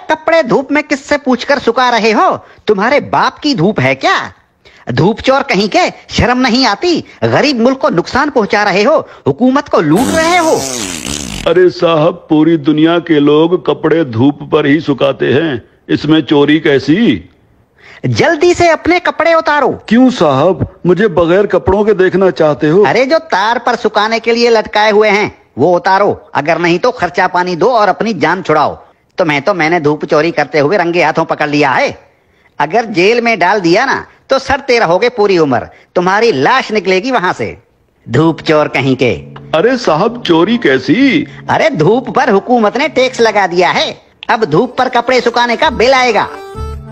कपड़े धूप में किससे पूछकर सुखा रहे हो? तुम्हारे बाप की धूप है क्या? धूप चोर कहीं के, शर्म नहीं आती? गरीब मुल्क को नुकसान पहुंचा रहे हो, हुकूमत को लूट रहे हो। अरे साहब, पूरी दुनिया के लोग कपड़े धूप पर ही सुखाते हैं, इसमें चोरी कैसी? जल्दी से अपने कपड़े उतारो। क्यों साहब, मुझे बगैर कपड़ों के देखना चाहते हो? अरे जो तार पर सुखाने के लिए लटकाए हुए हैं वो उतारो, अगर नहीं तो खर्चा पानी दो और अपनी जान छुड़ाओ। मैंने धूप चोरी करते हुए रंगे हाथों पकड़ लिया है। अगर जेल में डाल दिया ना तो सड़ते रहोगे पूरी उम्र, तुम्हारी लाश निकलेगी वहां से। धूप चोर कहीं के। अरे साहब, चोरी कैसी? अरे धूप पर हुकूमत ने टैक्स लगा दिया है, अब धूप पर कपड़े सुखाने का बिल आएगा।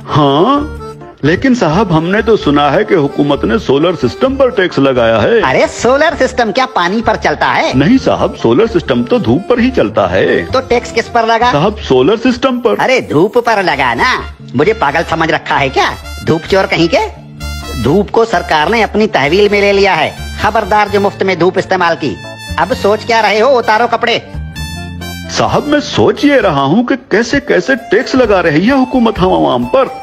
हाँ, लेकिन साहब हमने तो सुना है कि हुकूमत ने सोलर सिस्टम पर टैक्स लगाया है। अरे सोलर सिस्टम क्या पानी पर चलता है? नहीं साहब, सोलर सिस्टम तो धूप पर ही चलता है। तो टैक्स किस पर लगा? साहब सोलर सिस्टम पर। अरे धूप पर लगा ना, मुझे पागल समझ रखा है क्या? धूप चोर कहीं के। धूप को सरकार ने अपनी तहवील में ले लिया है, खबरदार जो मुफ्त में धूप इस्तेमाल की। अब सोच क्या रहे हो? उतारो कपड़े। साहब मैं सोच ये रहा हूँ कि कैसे कैसे टैक्स लगा रही है हुकूमत हम आवाम पर।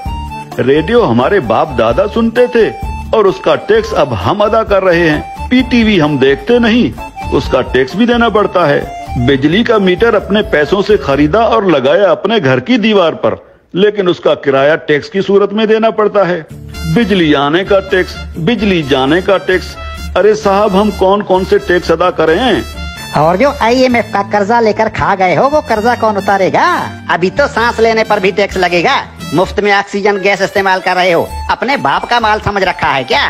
रेडियो हमारे बाप दादा सुनते थे और उसका टैक्स अब हम अदा कर रहे हैं। पीटीवी हम देखते नहीं, उसका टैक्स भी देना पड़ता है। बिजली का मीटर अपने पैसों से खरीदा और लगाया अपने घर की दीवार पर, लेकिन उसका किराया टैक्स की सूरत में देना पड़ता है। बिजली आने का टैक्स, बिजली जाने का टैक्स। अरे साहब, हम कौन कौन से टैक्स अदा करें? और जो IMF का कर्जा लेकर खा गए हो वो कर्जा कौन उतारेगा? अभी तो सांस लेने पर भी टैक्स लगेगा। मुफ्त में ऑक्सीजन गैस इस्तेमाल कर रहे हो, अपने बाप का माल समझ रखा है क्या?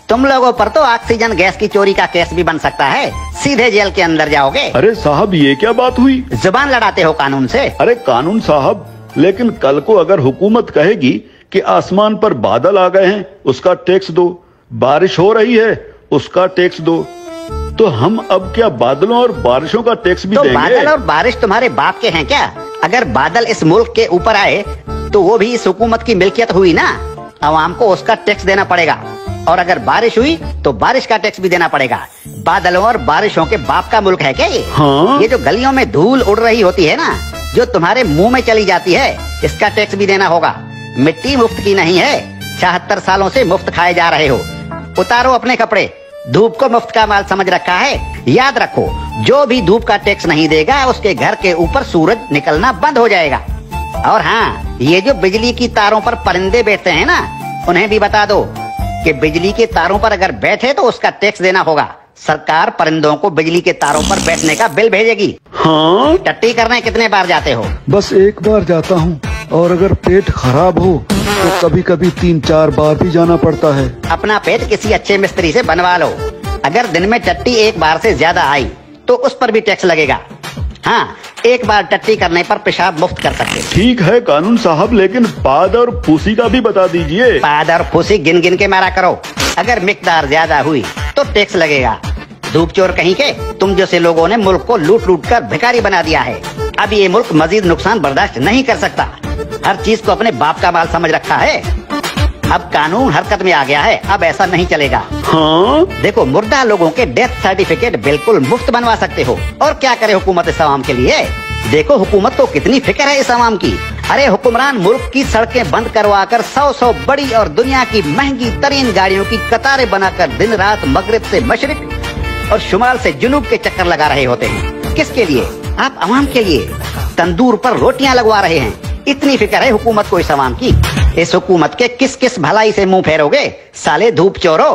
तुम लोगों पर तो ऑक्सीजन गैस की चोरी का केस भी बन सकता है, सीधे जेल के अंदर जाओगे। अरे साहब, ये क्या बात हुई? जुबान लड़ाते हो कानून से। अरे कानून साहब, लेकिन कल को अगर हुकूमत कहेगी कि आसमान पर बादल आ गए हैं उसका टैक्स दो, बारिश हो रही है उसका टैक्स दो, तो हम अब क्या बादलों और बारिशों का टैक्स भी देंगे? बादल और बारिश तुम्हारे बाप के हैं क्या? अगर बादल इस मुल्क के ऊपर आए तो वो भी इस हुकूमत की मिल्कियत हुई ना, आवाम को उसका टैक्स देना पड़ेगा। और अगर बारिश हुई तो बारिश का टैक्स भी देना पड़ेगा। बादलों और बारिशों के बाप का मुल्क है क्या ये? हाँ? ये जो गलियों में धूल उड़ रही होती है ना, जो तुम्हारे मुंह में चली जाती है, इसका टैक्स भी देना होगा। मिट्टी मुफ्त की नहीं है, 76 सालों से मुफ्त खाए जा रहे हो। उतारो अपने कपड़े, धूप को मुफ्त का माल समझ रखा है। याद रखो, जो भी धूप का टैक्स नहीं देगा उसके घर के ऊपर सूरज निकलना बंद हो जाएगा। और हाँ, ये जो बिजली की तारों पर परिंदे बैठते हैं ना, उन्हें भी बता दो कि बिजली के तारों पर अगर बैठे तो उसका टैक्स देना होगा। सरकार परिंदों को बिजली के तारों पर बैठने का बिल भेजेगी। हाँ? टट्टी करने कितने बार जाते हो? बस एक बार जाता हूँ, और अगर पेट खराब हो तो कभी कभी 3-4 बार भी जाना पड़ता है। अपना पेट किसी अच्छे मिस्त्री से बनवा लो। अगर दिन में टट्टी एक बार से ज्यादा आई तो उस पर भी टैक्स लगेगा। हाँ, एक बार टट्टी करने पर पेशाब मुफ्त कर सकते। ठीक है कानून साहब, लेकिन पाद और फूसी का भी बता दीजिए। पाद और फूसी गिन गिन के मारा करो, अगर मिकदार ज्यादा हुई तो टैक्स लगेगा। धूप चोर कहीं के, तुम जैसे लोगों ने मुल्क को लूट लूट कर भिखारी बना दिया है। अब ये मुल्क मजीद नुकसान बर्दाश्त नहीं कर सकता। हर चीज को अपने बाप का माल समझ रखा है। अब कानून हरकत में आ गया है, अब ऐसा नहीं चलेगा। हाँ? देखो, मुर्दा लोगों के डेथ सर्टिफिकेट बिल्कुल मुफ्त बनवा सकते हो। और क्या करे हुकूमत इस आवाम के लिए? देखो हुकूमत को कितनी फिक्र है इस आवाम की। अरे हुक्मरान मुल्क की सड़कें बंद करवा कर 100 बड़ी और दुनिया की महंगी तरीन गाड़ियों की कतारें बनाकर दिन रात मगरिब से मशरिक और शुमाल से जुनूब के चक्कर लगा रहे होते हैं। किसके लिए? आप आवाम के लिए। तंदूर पर रोटियां लगवा रहे हैं। इतनी फिक्र है हुकूमत को इस आवाम की। इस हुकूमत के किस किस भलाई से मुंह फेरोगे साले धूप चोरो।